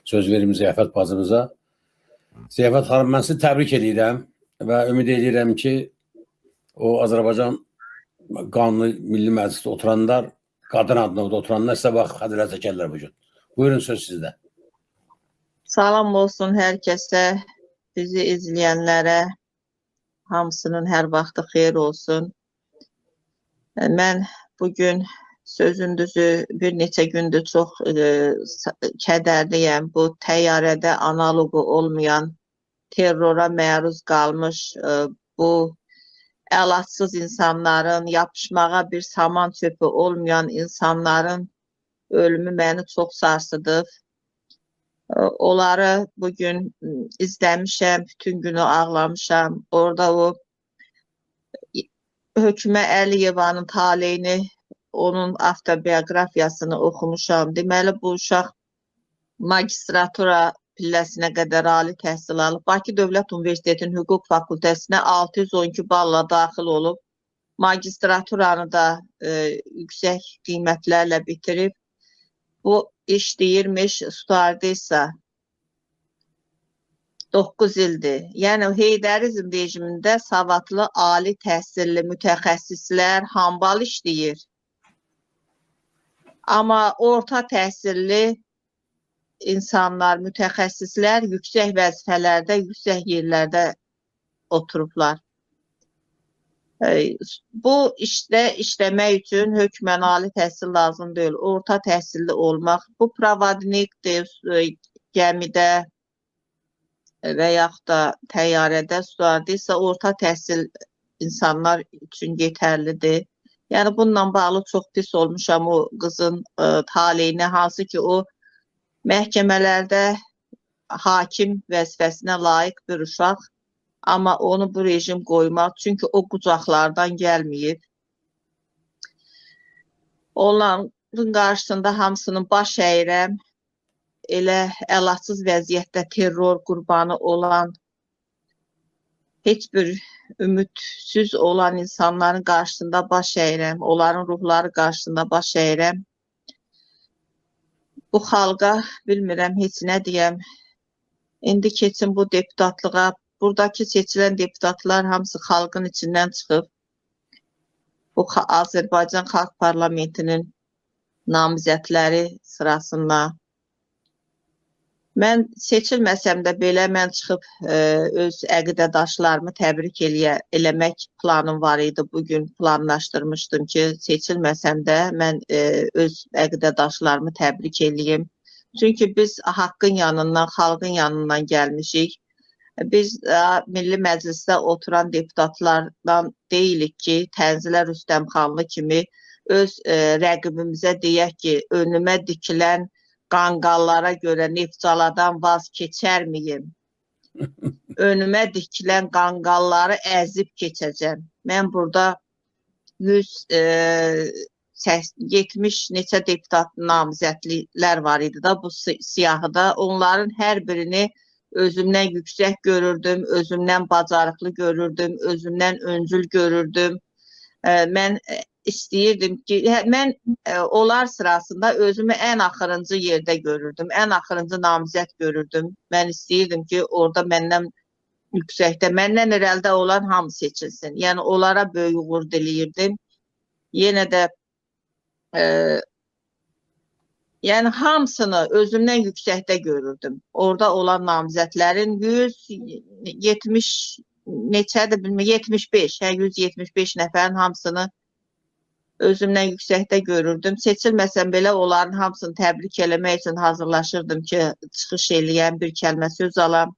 söz verim Ziyafət bacımıza. Ziyafət xanım, mən sizi təbrik edirəm və ümid edirəm ki, o Azərbaycan Qanunu Milli Məclisdə oturanlar, qadın adına oturanlar sizə bax, xədirə çəkərlər bugün. Buyurun, söz sizdə. Salam olsun hər kəsə, bizi izləyənlərə, hamısının hər vaxtı xeyir olsun. Mən bugün sözündüzü bir neçə gündür çox kədərliyəm. Bu təyyarədə analogu olmayan, terrora məruz qalmış, bu əlatsız insanların, yapışmağa bir saman çöpü olmayan insanların ölümü məni çox sarsıdıb. Onları bugün izləmişəm, bütün günü ağlamışam. Orada o Hökümə Əliyevanın taleyini, onun avtobiografiyasını oxumuşam. Deməli, bu uşaq magistratura pilləsinə qədər ali təhsil alıb. Bakı Dövlət Universitetinin Hüquq Fakültəsinə 612 balla daxil olub. Magistraturanı da yüksək qiymətlərlə bitirib. Bu iş deyirmiş, stüardessa 9 ildir. Yəni, Heydərizm rejimində savadlı, ali təhsilli mütəxəssislər hambal işləyir. Amma orta təhsilli insanlar, mütəxəssislər yüksək vəzifələrdə, yüksək yerlərdə oturublar. Bu işdə işləmək üçün hökmən ali təhsil lazım deyil, orta təhsilli olmaq. Bu provodnikdir, gəmidə və yaxud da təyyarədə, stüardessa orta təhsil insanlar üçün yetərlidir. Yəni, bununla bağlı çox pis olmuşam o qızın taleyini, hansı ki, o məhkəmələrdə hakim vəzifəsinə layiq bir uşaq. Amma onu bu rejim qoymaz, çünki o qucaqlardan gəlməyib. Onların qarşısında hamısının baş əyirəm. Elə əlatsız vəziyyətdə terror qurbanı olan, heç bir ümidsiz olan insanların qarşısında baş əyirəm. Onların ruhları qarşısında baş əyirəm. Bu xalqa bilmirəm, heç nə deyəm. İndi keçin bu deputatlığa. Buradakı seçilən deputatlar hamısı xalqın içindən çıxıb. Bu Azərbaycan Xalq Parlamentinin namizədləri sırasında. Mən seçilməsəm də belə mən çıxıb öz əqidədaşlarımı təbrik eləmək planım var idi. Bugün planlaşdırmışdım ki, seçilməsəm də mən öz əqidədaşlarımı təbrik eləyim. Çünki biz haqqın yanından, xalqın yanından gəlmişik. Biz Milli Məclisdə oturan deputatlardan deyilik ki, Tənzilə Rüstəmxanlı kimi öz rəqibimizə deyək ki, önümə dikilən qanqallara görə Neftçaladan vaz keçərmiyim. Önümə dikilən qanqalları əzib keçəcəm. Mən burada 170 neçə deputat namizədliklər var idi da bu siyahıda. Onların hər birini özümdən yüksək görürdüm, özümdən bacarıqlı görürdüm, özümdən öncül görürdüm. Mən istəyirdim ki, mən onlar sırasında özümü ən axırıncı yerdə görürdüm, ən axırıncı namizəd görürdüm. Mən istəyirdim ki, orada məndən yüksəkdə, məndən irəlidə olan hamı seçilsin. Yəni, onlara böyük uğur diləyirdim. Yenə də yəni, hamısını özümdən yüksəkdə görürdüm. Orada olan namizədlərin 170 neçədir bilmirəm, 75, 175 nəfərin hamısını özümdən yüksəkdə görürdüm. Seçilməsəm belə onların hamısını təbrik eləmək üçün hazırlaşırdım ki, çıxış eləyəm, bir kəlmə söz alam.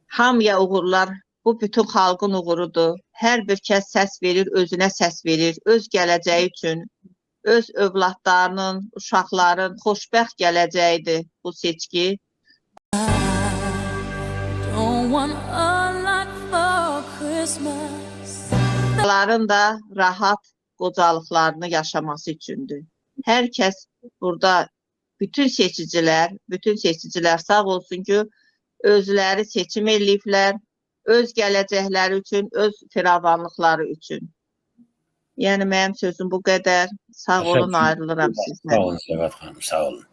Hamıya uğurlar, bu bütün xalqın uğurudur. Hər bir kəs səs verir, özünə səs verir, öz gələcəyi üçün, öz övladlarının, uşaqların xoşbəxt gələcəyidir bu seçki. Onların da rahat qocalıqlarını yaşaması üçündür. Hər kəs burada, bütün seçicilər sağ olsun ki, özləri seçim eləyiblər, öz gələcəkləri üçün, öz firavanlıqları üçün. Yəni, mənim sözüm bu qədər. Sağ olun, ayrılıram sizdən. Sağ olun, Ziyafət xanım, sağ olun.